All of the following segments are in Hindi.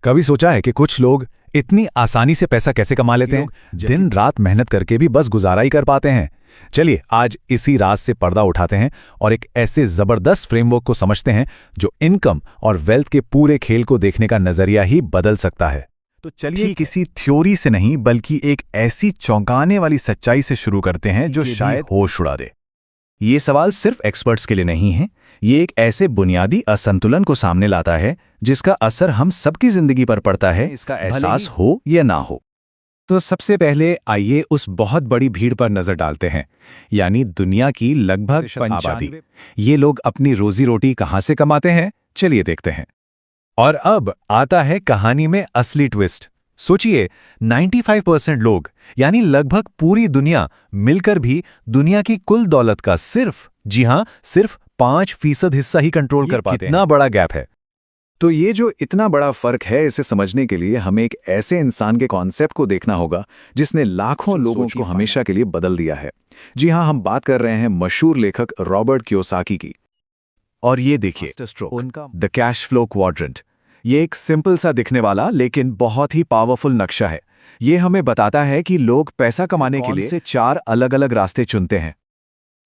कभी सोचा है कि कुछ लोग इतनी आसानी से पैसा कैसे कमा लेते हैं, दिन रात मेहनत करके भी बस गुजारा ही कर पाते हैं। चलिए आज इसी राज से पर्दा उठाते हैं और एक ऐसे जबरदस्त फ्रेमवर्क को समझते हैं जो इनकम और वेल्थ के पूरे खेल को देखने का नजरिया ही बदल सकता है। तो चलिए किसी थ्योरी से नहीं बल्कि एक ऐसी चौंकाने वाली सच्चाई से शुरू करते हैं जो शायद होश उड़ा दे। ये सवाल सिर्फ एक्सपर्ट्स के लिए नहीं है, ये एक ऐसे बुनियादी असंतुलन को सामने लाता है जिसका असर हम सबकी जिंदगी पर पड़ता है, इसका एहसास हो या ना हो। तो सबसे पहले आइए उस बहुत बड़ी भीड़ पर नजर डालते हैं, यानी दुनिया की लगभग 5 आबादी। ये लोग अपनी रोजी रोटी कहां से कमाते हैं, चलिए देखते हैं। और अब आता है कहानी में असली ट्विस्ट। सोचिए 95% लोग यानी लगभग पूरी दुनिया मिलकर भी दुनिया की कुल दौलत का सिर्फ 5% हिस्सा ही कंट्रोल कर पाते हैं। कितना बड़ा गैप है। तो ये जो इतना बड़ा फर्क है, इसे समझने के लिए हमें एक ऐसे इंसान के कॉन्सेप्ट को देखना होगा जिसने लाखों लोगों को हमेशा के लिए बदल दिया है। जी हाँ, हम बात कर रहे हैं मशहूर लेखक रॉबर्ट कियोसाकी की। और ये देखिए द कैश फ्लो क्वाड्रेंट। ये एक सिंपल सा दिखने वाला लेकिन बहुत ही पावरफुल नक्शा है। ये हमें बताता है कि लोग पैसा कमाने के लिए 4 अलग-अलग रास्ते चुनते हैं।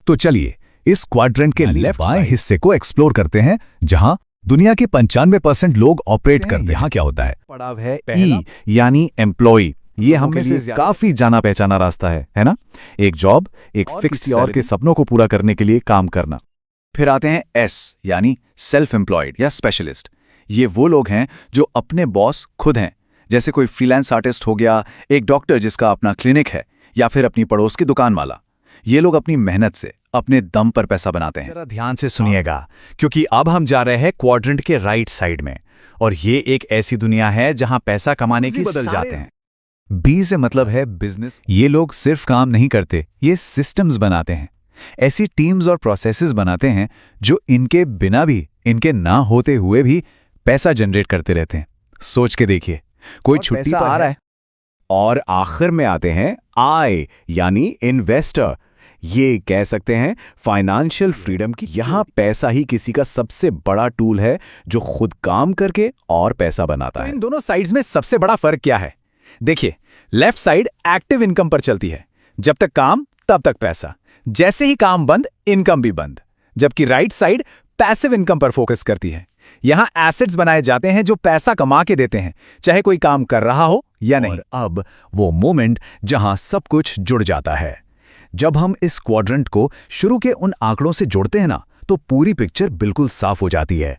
तो चलिए इस क्वाड्रेंट के लेफ्ट बाएं हिस्से को एक्सप्लोर करते हैं, जहां दुनिया के 95% लोग ऑपरेट करते हैं। यहाँ क्या होता है? पड़ाव है ई यानी एम्प्लॉय। ये हमें से काफी जाना पहचाना रास्ता है ना? एक जॉब, एक फिक्स और के सपनों को पूरा करने के लिए काम करना। फिर आते हैं एस यानी सेल्फ एम्प्लॉयड या स्पेशलिस्ट। ये वो लोग हैं जो अपने बॉस खुद हैं, जैसे कोई फ्रीलांस आर्टिस्ट हो गया, एक डॉक्टर जिसका अपना क्लिनिक है, या फिर अपनी पड़ोस की दुकान वाला। ये लोग अपनी मेहनत से अपने दम पर पैसा बनाते हैं। जरा ध्यान से सुनिएगा, क्योंकि अब हम जा रहे हैं क्वाड्रेंट के राइट साइड में, और ये एक ऐसी दुनिया है जहां पैसा कमाने की बदल जाते हैं। बी से मतलब है बिजनेस। ये लोग सिर्फ काम नहीं करते, ये सिस्टम्स बनाते हैं। ऐसी टीम्स और प्रोसेसेस बनाते हैं जो इनके बिना भी, इनके ना होते हुए भी पैसा जनरेट करते रहते हैं। सोच के देखिए, कोई छुट्टी पर आ रहा है। और आखिर में आते हैं आई यानी इन्वेस्टर। ये कह सकते हैं फाइनेंशियल फ्रीडम की। यहां पैसा ही किसी का सबसे बड़ा टूल है जो खुद काम करके और पैसा बनाता है। इन दोनों साइड्स में सबसे बड़ा फर्क क्या है? देखिए, लेफ्ट साइड एक्टिव इनकम पर चलती है, जब तक काम तब तक पैसा, जैसे ही काम बंद इनकम भी बंद। जबकि राइट साइड पैसिव इनकम पर फोकस करती है। यहां एसेट्स बनाए जाते हैं जो पैसा कमा के देते हैं, चाहे कोई काम कर रहा हो या नहीं। और अब वो मोमेंट जहां सब कुछ जुड़ जाता है। जब हम इस क्वाड्रेंट को शुरू के उन आंकड़ों से जोड़ते हैं ना, तो पूरी पिक्चर बिल्कुल साफ हो जाती है।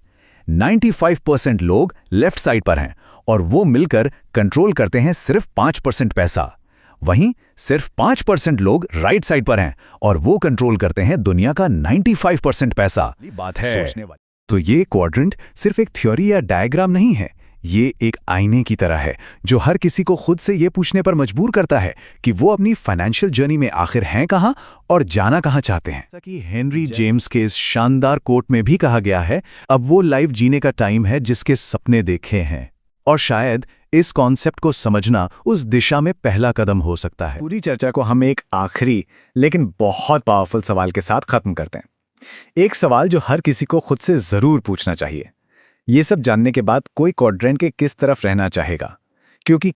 95% लोग लेफ्ट साइड पर हैं और वो मिलकर कंट्रोल करते हैं सिर्फ 5% पैसा। वहीं सिर्फ 5% लोग राइट साइड पर हैं और वो कंट्रोल करते हैं दुनिया का 95% पैसा। बात है सोचने वाली। तो ये क्वाड्रेंट सिर्फ एक थ्योरी या डायग्राम नहीं है, ये एक आईने की तरह है जो हर किसी को खुद से ये पूछने पर मजबूर करता है कि वो अपनी फाइनेंशियल जर्नी में आखिर हैं कहां और जाना कहां चाहते हैं। जैसा कि हेनरी जेम्स के इस शानदार कोट में भी कहा गया है, अब वो लाइफ जीने का टाइम है जिसके सपने देखे हैं। और शायद इस कॉन्सेप्ट को समझना उस दिशा में पहला कदम हो सकता है। पूरी चर्चा को हम एक आखिरी लेकिन बहुत पावरफुल सवाल के साथ खत्म करते हैं। एक सवाल जो हर किसी को खुद से जरूर पूछना चाहिए। ये सब जानने के बाद कोई क्वाड्रेंट के किस तरफ रहना चाहेगा? क्योंकि